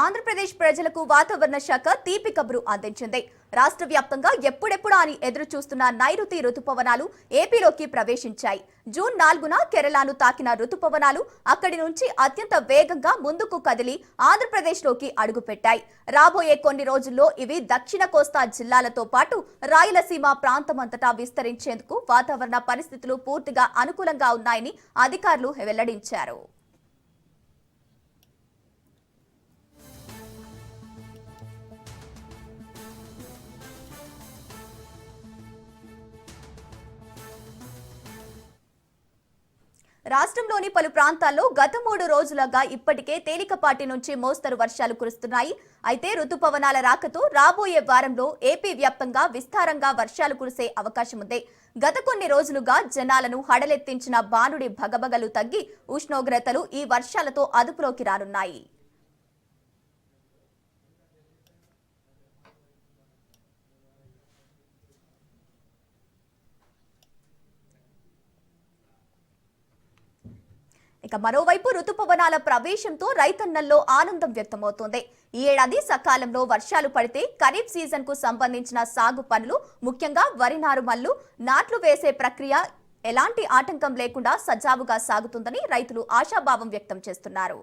ఆంధ్రప్రదేశ్ ప్రజలకు వాతావరణ శాఖ తీపి కబురు అందించింది. రాష్ట్ర వ్యాప్తంగా ఎప్పుడెప్పుడా అని ఎదురు చూస్తున్న నైరుతి రుతుపవనాలు ఏపీలోకి ప్రవేశించాయి. జూన్ 4న కేరళను తాకిన రుతుపవనాలు అక్కడి నుంచి అత్యంత వేగంగా ముందుకు కదిలి ఆంధ్రప్రదేశ్లోకి అడుగుపెట్టాయి. రాబోయే కొన్ని రోజుల్లో ఇవి దక్షిణ కోస్తా జిల్లాలతో పాటు రాయలసీమ ప్రాంతమంతటా విస్తరించేందుకు వాతావరణ పరిస్థితులు పూర్తిగా అనుకూలంగా ఉన్నాయని అధికారులు వెల్లడించారు. రాష్ట్రంలోని పలు ప్రాంతాల్లో గత 3 రోజులుగా ఇప్పటికే తేలికపాటి నుంచి మోస్తరు వర్షాలు కురుస్తున్నాయి. అయితే రుతుపవనాల రాకతో రాబోయే వారంలో ఏపీ వ్యాప్తంగా విస్తారంగా వర్షాలు కురిసే అవకాశం ఉంది. గత కొన్ని రోజులుగా జనాలను హడలెత్తించిన బానుడి భగభగలు తగ్గి ఉష్ణోగ్రతలు ఈ వర్షాలతో అదుపులోకి రానున్నాయి. ఇక మరోవైపు రుతుపవనాల ప్రవేశంతో రైతన్నల్లో ఆనందం వ్యక్తమవుతోంది. ఈ ఏడాది సకాలంలో వర్షాలు పడితే ఖరీఫ్ సీజన్ కు సంబంధించిన సాగు పనులు, ముఖ్యంగా వరి నారుమల్లు నాట్లు వేసే ప్రక్రియ ఎలాంటి ఆటంకం లేకుండా సజావుగా సాగుతుందని రైతులు ఆశాభావం వ్యక్తం చేస్తున్నారు.